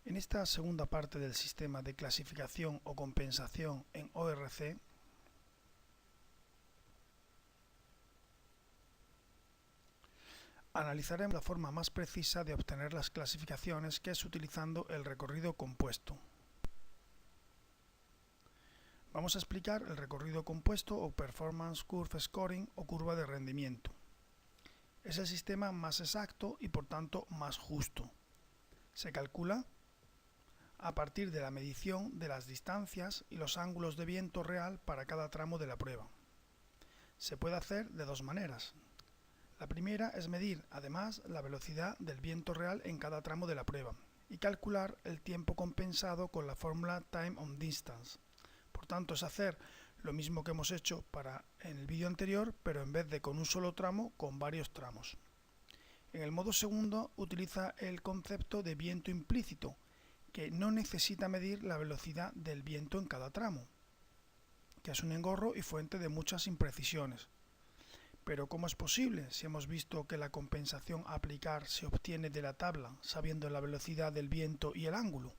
En esta segunda parte del sistema de clasificación o compensación en ORC, analizaremos la forma más precisa de obtener las clasificaciones, que es utilizando el recorrido compuesto. Vamos a explicar el recorrido compuesto o Performance Curve Scoring o curva de rendimiento. Es el sistema más exacto y por tanto más justo. Se calcula a partir de la medición de las distancias y los ángulos de viento real para cada tramo de la prueba. Se puede hacer de dos maneras. La primera es medir además la velocidad del viento real en cada tramo de la prueba y calcular el tiempo compensado con la fórmula Time on Distance. Por tanto, es hacer lo mismo que hemos hecho en el vídeo anterior, pero en vez de con un solo tramo, con varios tramos. En el modo segundo utiliza el concepto de viento implícito, que no necesita medir la velocidad del viento en cada tramo, que es un engorro y fuente de muchas imprecisiones. Pero ¿cómo es posible si hemos visto que la compensación a aplicar se obtiene de la tabla sabiendo la velocidad del viento y el ángulo?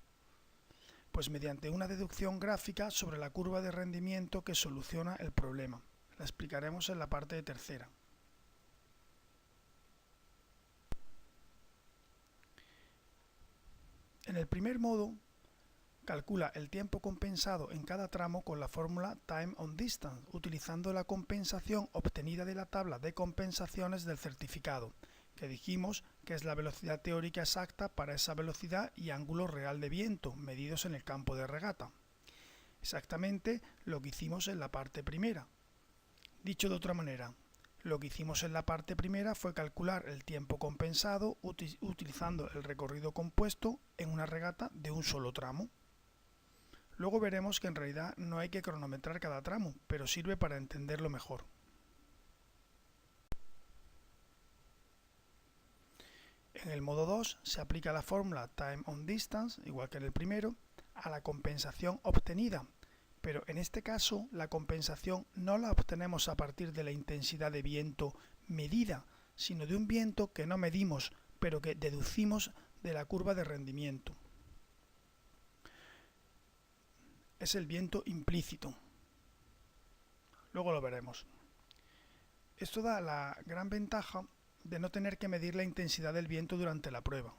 Pues mediante una deducción gráfica sobre la curva de rendimiento que soluciona el problema. La explicaremos en la parte tercera. En el primer modo, calcula el tiempo compensado en cada tramo con la fórmula Time on Distance, utilizando la compensación obtenida de la tabla de compensaciones del certificado, que dijimos que es la velocidad teórica exacta para esa velocidad y ángulo real de viento, medidos en el campo de regata. Exactamente lo que hicimos en la parte primera. Dicho de otra manera, lo que hicimos en la parte primera fue calcular el tiempo compensado utilizando el recorrido compuesto en una regata de un solo tramo. Luego veremos que en realidad no hay que cronometrar cada tramo, pero sirve para entenderlo mejor. En el modo 2 se aplica la fórmula Time on Distance, igual que en el primero, a la compensación obtenida, pero en este caso la compensación no la obtenemos a partir de la intensidad de viento medida, sino de un viento que no medimos, pero que deducimos de la curva de rendimiento. Es el viento implícito. Luego lo veremos. Esto da la gran ventaja de no tener que medir la intensidad del viento durante la prueba.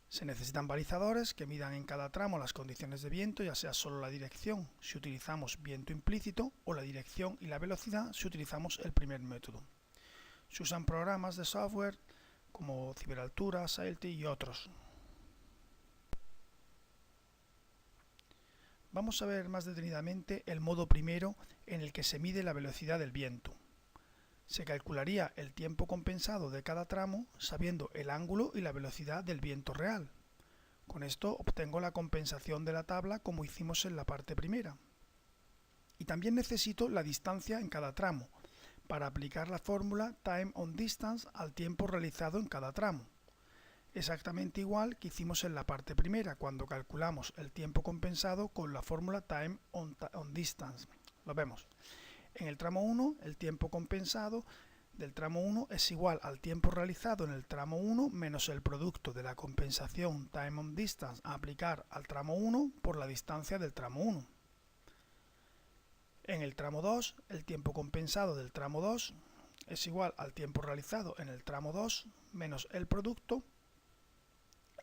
Se necesitan balizadores que midan en cada tramo las condiciones de viento, ya sea solo la dirección si utilizamos viento implícito o la dirección y la velocidad si utilizamos el primer método. Se usan programas de software como Ciberaltura, Sailty y otros. Vamos a ver más detenidamente el modo primero, en el que se mide la velocidad del viento. Se calcularía el tiempo compensado de cada tramo sabiendo el ángulo y la velocidad del viento real. Con esto obtengo la compensación de la tabla como hicimos en la parte primera. Y también necesito la distancia en cada tramo para aplicar la fórmula Time on Distance al tiempo realizado en cada tramo. Exactamente igual que hicimos en la parte primera cuando calculamos el tiempo compensado con la fórmula Time on Distance. Lo vemos. En el tramo 1, el tiempo compensado del tramo 1 es igual al tiempo realizado en el tramo 1 menos el producto de la compensación Time on Distance a aplicar al tramo 1 por la distancia del tramo 1. En el tramo 2, el tiempo compensado del tramo 2 es igual al tiempo realizado en el tramo 2 menos el producto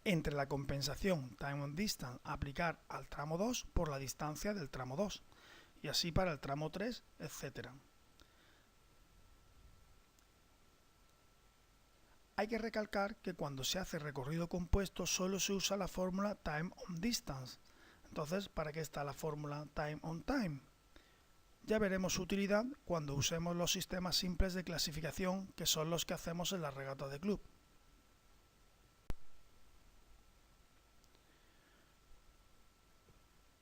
entre la compensación Time on Distance a aplicar al tramo 2 por la distancia del tramo 2. Y así para el tramo 3, etc. Hay que recalcar que cuando se hace recorrido compuesto solo se usa la fórmula Time on Distance. Entonces, ¿para qué está la fórmula Time on Time? Ya veremos su utilidad cuando usemos los sistemas simples de clasificación, que son los que hacemos en las regatas de club.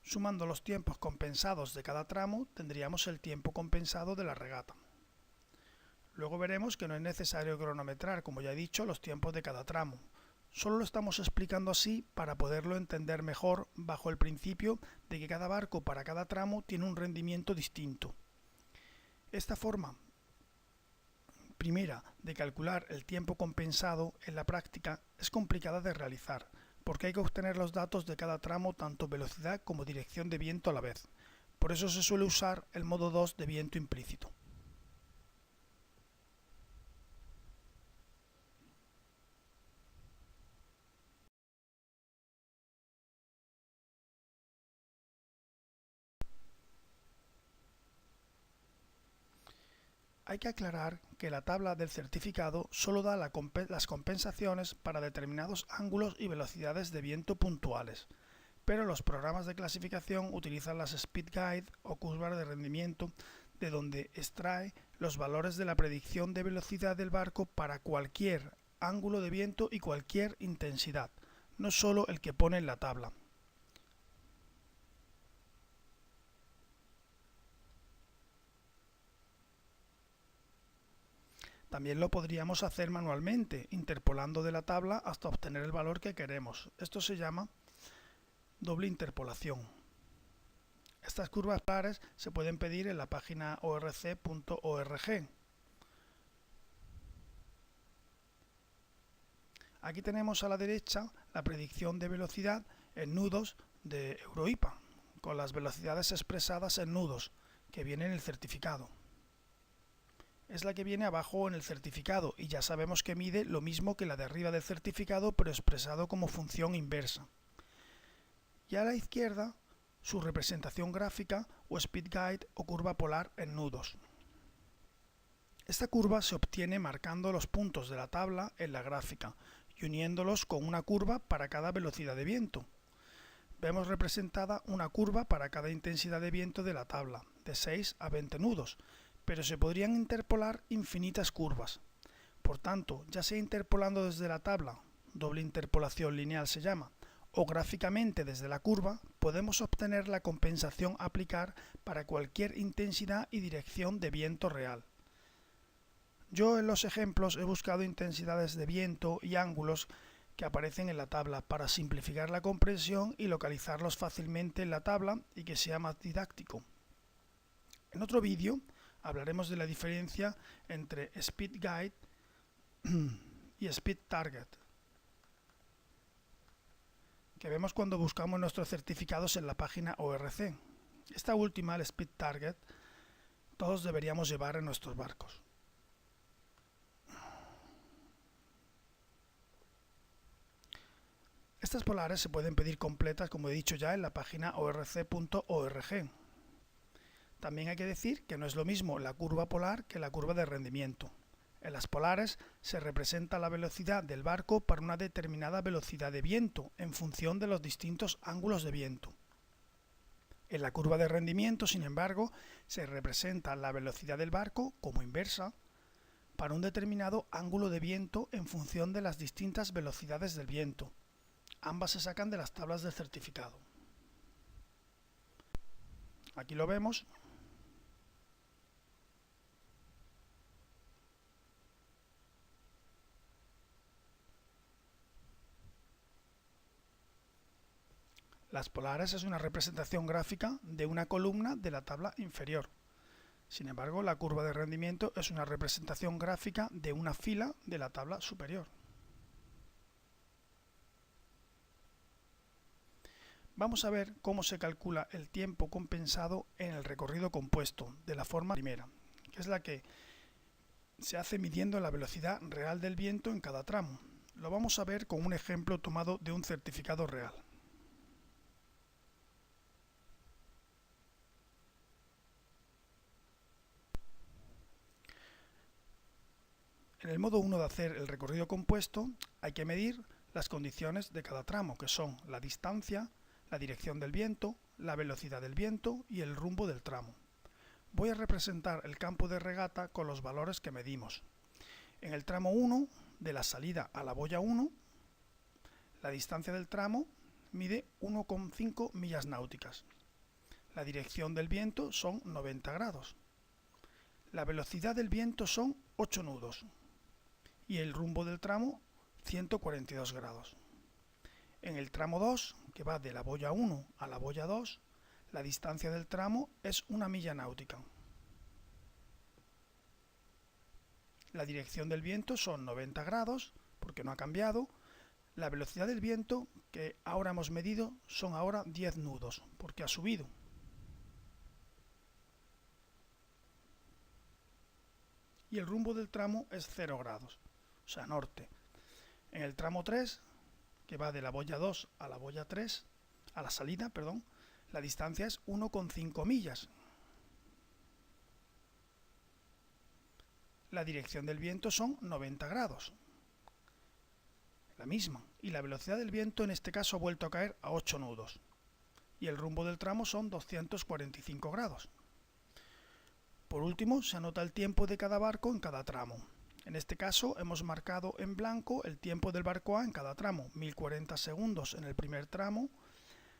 Sumando los tiempos compensados de cada tramo, tendríamos el tiempo compensado de la regata. Luego veremos que no es necesario cronometrar, como ya he dicho, los tiempos de cada tramo. Solo lo estamos explicando así para poderlo entender mejor bajo el principio de que cada barco para cada tramo tiene un rendimiento distinto. Esta forma primera de calcular el tiempo compensado en la práctica es complicada de realizar, porque hay que obtener los datos de cada tramo, tanto velocidad como dirección de viento a la vez. Por eso se suele usar el modo 2 de viento implícito. Hay que aclarar que la tabla del certificado solo da las compensaciones para determinados ángulos y velocidades de viento puntuales, pero los programas de clasificación utilizan las Speed Guide o curvas de rendimiento, de donde extrae los valores de la predicción de velocidad del barco para cualquier ángulo de viento y cualquier intensidad, no solo el que pone en la tabla. También lo podríamos hacer manualmente, interpolando de la tabla hasta obtener el valor que queremos. Esto se llama doble interpolación. Estas curvas polares se pueden pedir en la página orc.org. Aquí tenemos a la derecha la predicción de velocidad en nudos de EuroIPA, con las velocidades expresadas en nudos, que viene en el certificado. Es la que viene abajo en el certificado y ya sabemos que mide lo mismo que la de arriba del certificado, pero expresado como función inversa. Y a la izquierda, su representación gráfica o speed guide o curva polar en nudos. Esta curva se obtiene marcando los puntos de la tabla en la gráfica y uniéndolos con una curva para cada velocidad de viento. Vemos representada una curva para cada intensidad de viento de la tabla, de 6 a 20 nudos, pero se podrían interpolar infinitas curvas. Por tanto, ya sea interpolando desde la tabla, doble interpolación lineal se llama, o gráficamente desde la curva, podemos obtener la compensación a aplicar para cualquier intensidad y dirección de viento real. Yo en los ejemplos he buscado intensidades de viento y ángulos que aparecen en la tabla para simplificar la comprensión y localizarlos fácilmente en la tabla y que sea más didáctico. En otro vídeo hablaremos de la diferencia entre Speed Guide y Speed Target, que vemos cuando buscamos nuestros certificados en la página ORC. Esta última, el Speed Target, todos deberíamos llevar en nuestros barcos. Estas polares se pueden pedir completas, como he dicho ya, en la página orc.org. También hay que decir que no es lo mismo la curva polar que la curva de rendimiento. En las polares se representa la velocidad del barco para una determinada velocidad de viento en función de los distintos ángulos de viento. En la curva de rendimiento, sin embargo, se representa la velocidad del barco como inversa para un determinado ángulo de viento en función de las distintas velocidades del viento. Ambas se sacan de las tablas del certificado. Aquí lo vemos. Las polares es una representación gráfica de una columna de la tabla inferior. Sin embargo, la curva de rendimiento es una representación gráfica de una fila de la tabla superior. Vamos a ver cómo se calcula el tiempo compensado en el recorrido compuesto, de la forma primera, que es la que se hace midiendo la velocidad real del viento en cada tramo. Lo vamos a ver con un ejemplo tomado de un certificado real. En el modo 1 de hacer el recorrido compuesto hay que medir las condiciones de cada tramo, que son la distancia, la dirección del viento, la velocidad del viento y el rumbo del tramo. Voy a representar el campo de regata con los valores que medimos. En el tramo 1, de la salida a la boya 1, la distancia del tramo mide 1,5 millas náuticas. La dirección del viento son 90 grados. La velocidad del viento son 8 nudos. Y el rumbo del tramo 142 grados. En el tramo 2, que va de la boya 1 a la boya 2, la distancia del tramo es 1 milla náutica. La dirección del viento son 90 grados, porque no ha cambiado. La velocidad del viento que ahora hemos medido son ahora 10 nudos, porque ha subido. Y el rumbo del tramo es 0 grados, o sea, norte. En el tramo 3, que va de la boya 2 a la boya 3, a la salida, perdón, la distancia es 1,5 millas. La dirección del viento son 90 grados, la misma, y la velocidad del viento en este caso ha vuelto a caer a 8 nudos. Y el rumbo del tramo son 245 grados. Por último, se anota el tiempo de cada barco en cada tramo. En este caso hemos marcado en blanco el tiempo del barco A en cada tramo, 1040 segundos en el primer tramo,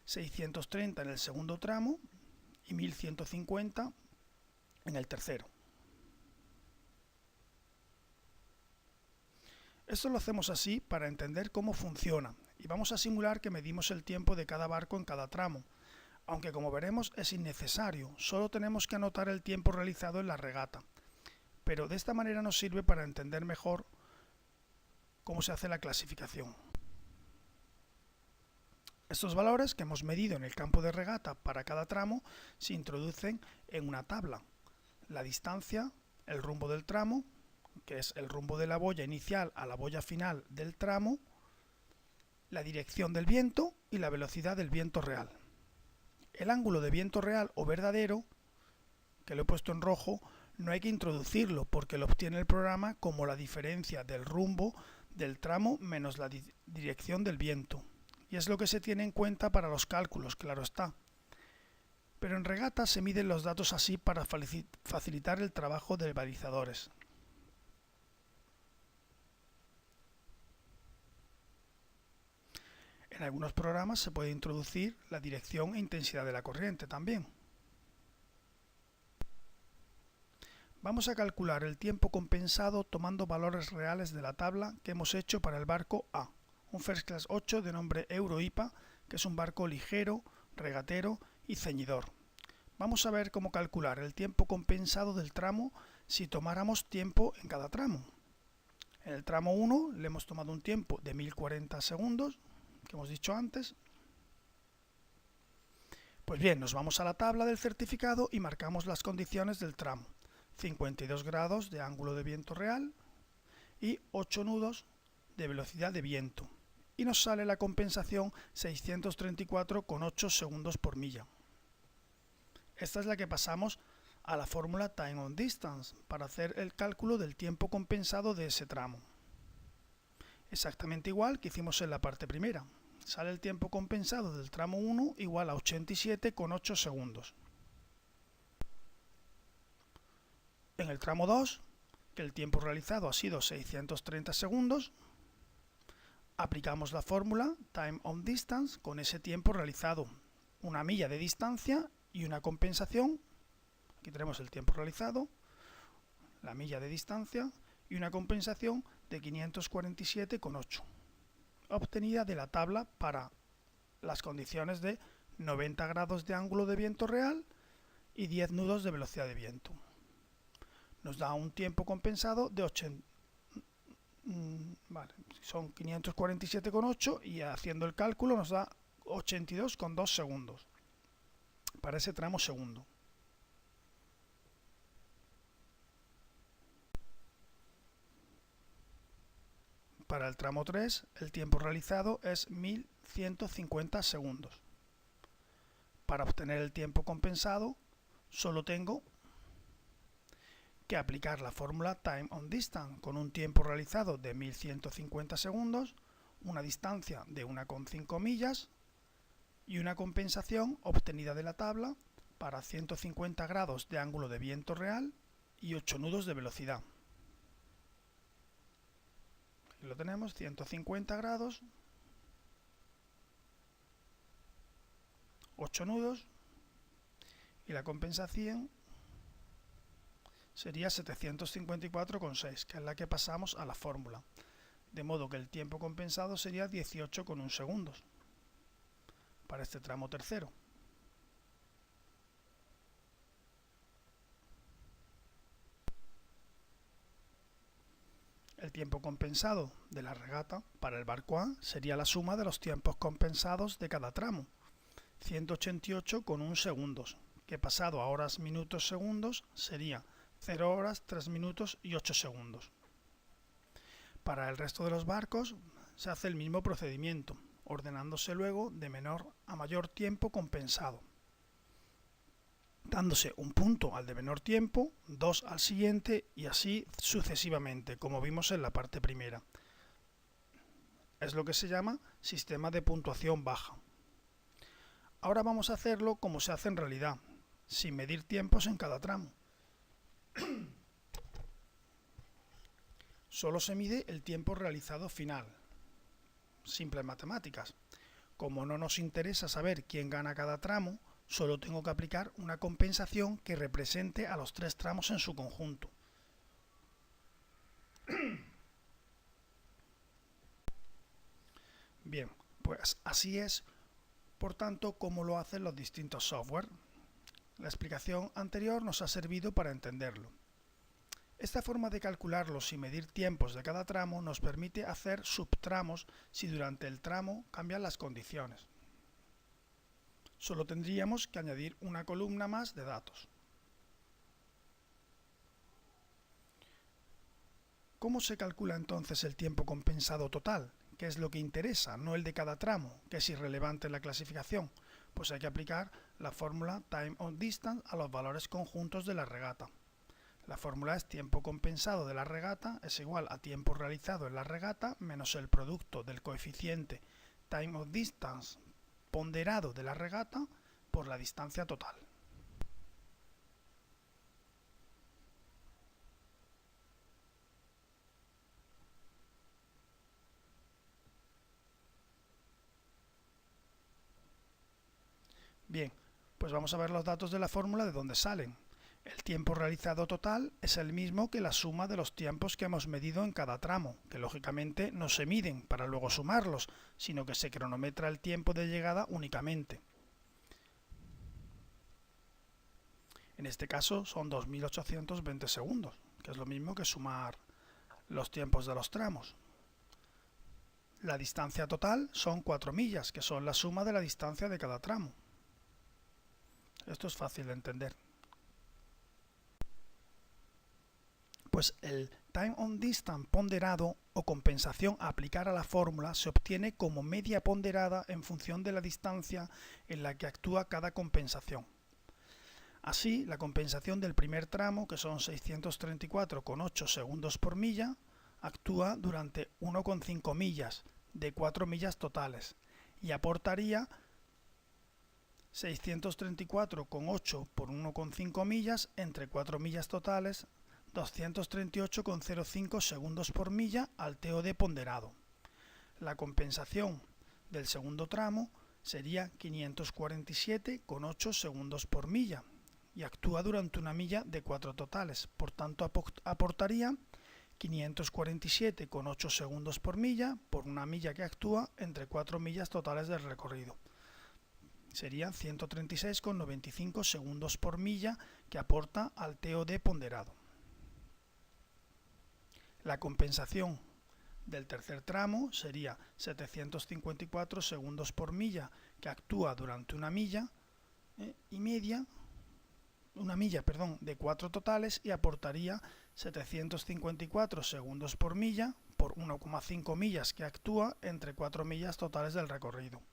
630 en el segundo tramo y 1150 en el tercero. Esto lo hacemos así para entender cómo funciona y vamos a simular que medimos el tiempo de cada barco en cada tramo, aunque como veremos es innecesario, solo tenemos que anotar el tiempo realizado en la regata. Pero de esta manera nos sirve para entender mejor cómo se hace la clasificación. Estos valores que hemos medido en el campo de regata para cada tramo se introducen en una tabla. La distancia, el rumbo del tramo, que es el rumbo de la boya inicial a la boya final del tramo, la dirección del viento y la velocidad del viento real. El ángulo de viento real o verdadero, que lo he puesto en rojo, no hay que introducirlo porque lo obtiene el programa como la diferencia del rumbo del tramo menos la dirección del viento. Y es lo que se tiene en cuenta para los cálculos, claro está. Pero en regata se miden los datos así para facilitar el trabajo de balizadores. En algunos programas se puede introducir la dirección e intensidad de la corriente también. Vamos a calcular el tiempo compensado tomando valores reales de la tabla que hemos hecho para el barco A, un First Class 8 de nombre Euroipa, que es un barco ligero, regatero y ceñidor. Vamos a ver cómo calcular el tiempo compensado del tramo si tomáramos tiempo en cada tramo. En el tramo 1 le hemos tomado un tiempo de 1040 segundos, que hemos dicho antes. Pues bien, nos vamos a la tabla del certificado y marcamos las condiciones del tramo. 52 grados de ángulo de viento real y 8 nudos de velocidad de viento. Y nos sale la compensación 634,8 segundos por milla. Esta es la que pasamos a la fórmula Time on Distance para hacer el cálculo del tiempo compensado de ese tramo. Exactamente igual que hicimos en la parte primera. Sale el tiempo compensado del tramo 1 igual a 87,8 segundos. En el tramo 2, que el tiempo realizado ha sido 630 segundos, aplicamos la fórmula Time on Distance con ese tiempo realizado, una milla de distancia y una compensación. Aquí tenemos el tiempo realizado, la milla de distancia y una compensación de 547,8, obtenida de la tabla para las condiciones de 90 grados de ángulo de viento real y 10 nudos de velocidad de viento. Nos da un tiempo compensado de 80. Son 547,8 y haciendo el cálculo nos da 82,2 segundos para ese tramo segundo. Para el tramo 3 el tiempo realizado es 1150 segundos. Para obtener el tiempo compensado solo tengo que aplicar la fórmula Time on Distance con un tiempo realizado de 1150 segundos, una distancia de 1,5 millas y una compensación obtenida de la tabla para 150 grados de ángulo de viento real y 8 nudos de velocidad. Aquí lo tenemos, 150 grados, 8 nudos y la compensación sería 754,6, que es la que pasamos a la fórmula. De modo que el tiempo compensado sería 18,1 segundos para este tramo tercero. El El tiempo compensado de la regata para el barco A sería la suma de los tiempos compensados de cada tramo, 188,1 segundos, que pasado a horas, minutos, segundos sería 0 horas, 3 minutos y 8 segundos. Para el resto de los barcos se hace el mismo procedimiento, ordenándose luego de menor a mayor tiempo compensado, dándose un punto al de menor tiempo, 2 al siguiente y así sucesivamente, como vimos en la parte primera. Es lo que se llama sistema de puntuación baja. Ahora vamos a hacerlo como se hace en realidad, sin medir tiempos en cada tramo. Solo se mide el tiempo realizado final. Simples matemáticas. Como no nos interesa saber quién gana cada tramo, solo tengo que aplicar una compensación que represente a los 3 tramos en su conjunto. Bien, pues así es, por tanto, como lo hacen los distintos software. La explicación anterior nos ha servido para entenderlo. Esta forma de calcularlos y medir tiempos de cada tramo nos permite hacer subtramos si durante el tramo cambian las condiciones. Solo tendríamos que añadir una columna más de datos. ¿Cómo se calcula entonces el tiempo compensado total? ¿Qué es lo que interesa, no el de cada tramo, que es irrelevante en la clasificación? Pues hay que aplicar la fórmula time on distance a los valores conjuntos de la regata. La fórmula es tiempo compensado de la regata es igual a tiempo realizado en la regata menos el producto del coeficiente time of distance ponderado de la regata por la distancia total. Bien, pues vamos a ver los datos de la fórmula de dónde salen. El tiempo realizado total es el mismo que la suma de los tiempos que hemos medido en cada tramo, que lógicamente no se miden para luego sumarlos, sino que se cronometra el tiempo de llegada únicamente. En este caso son 2.820 segundos, que es lo mismo que sumar los tiempos de los tramos. La distancia total son 4 millas, que son la suma de la distancia de cada tramo. Esto es fácil de entender. Pues el time on distance ponderado o compensación a aplicar a la fórmula se obtiene como media ponderada en función de la distancia en la que actúa cada compensación. Así, la compensación del primer tramo, que son 634,8 segundos por milla, actúa durante 1,5 millas de 4 millas totales y aportaría 634,8 por 1,5 millas entre 4 millas totales, 238,05 segundos por milla al TOD ponderado. La compensación del segundo tramo sería 547,8 segundos por milla y actúa durante una milla de 4 totales, por tanto aportaría 547,8 segundos por milla por una milla que actúa entre 4 millas totales del recorrido. Serían 136,95 segundos por milla que aporta al TOD ponderado. La compensación del tercer tramo sería 754 segundos por milla que actúa durante una milla de 4 totales y aportaría 754 segundos por milla por 1,5 millas que actúa entre 4 millas totales del recorrido.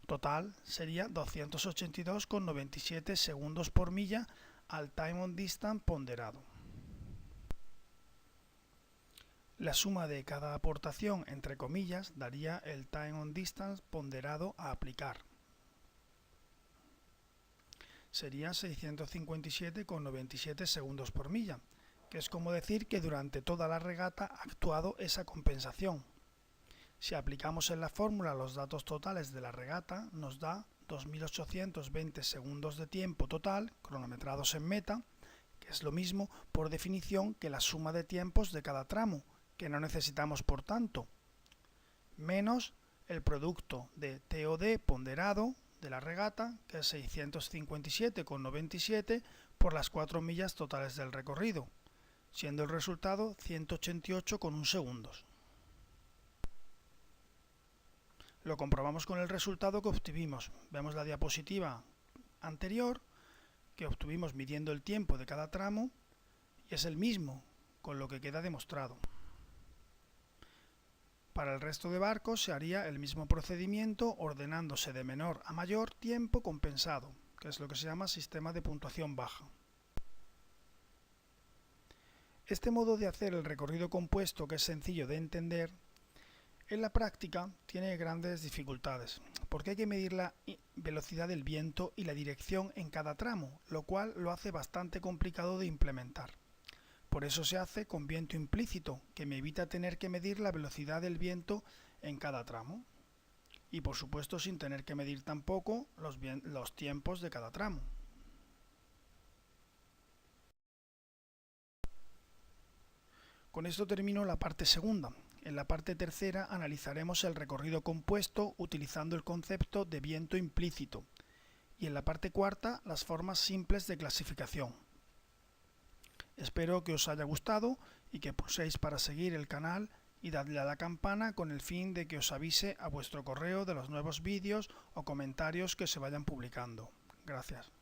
Total sería 282,97 segundos por milla al time on distance ponderado. La suma de cada aportación entre comillas daría el time on distance ponderado a aplicar. Sería 657,97 segundos por milla, que es como decir que durante toda la regata ha actuado esa compensación. Si aplicamos en la fórmula los datos totales de la regata, nos da 2.820 segundos de tiempo total, cronometrados en meta, que es lo mismo por definición que la suma de tiempos de cada tramo, que no necesitamos por tanto, menos el producto de TOD ponderado de la regata, que es 657,97 por las 4 millas totales del recorrido, siendo el resultado 188,1 segundos. Lo comprobamos con el resultado que obtuvimos. Vemos la diapositiva anterior que obtuvimos midiendo el tiempo de cada tramo y es el mismo, con lo que queda demostrado. Para el resto de barcos se haría el mismo procedimiento ordenándose de menor a mayor tiempo compensado, que es lo que se llama sistema de puntuación baja. Este modo de hacer el recorrido compuesto, que es sencillo de entender, en la práctica tiene grandes dificultades, porque hay que medir la velocidad del viento y la dirección en cada tramo, lo cual lo hace bastante complicado de implementar. Por eso se hace con viento implícito, que me evita tener que medir la velocidad del viento en cada tramo. Y por supuesto sin tener que medir tampoco los tiempos de cada tramo. Con esto termino la parte segunda. En la parte tercera analizaremos el recorrido compuesto utilizando el concepto de viento implícito. Y en la parte cuarta las formas simples de clasificación. Espero que os haya gustado y que pulséis para seguir el canal y dadle a la campana con el fin de que os avise a vuestro correo de los nuevos vídeos o comentarios que se vayan publicando. Gracias.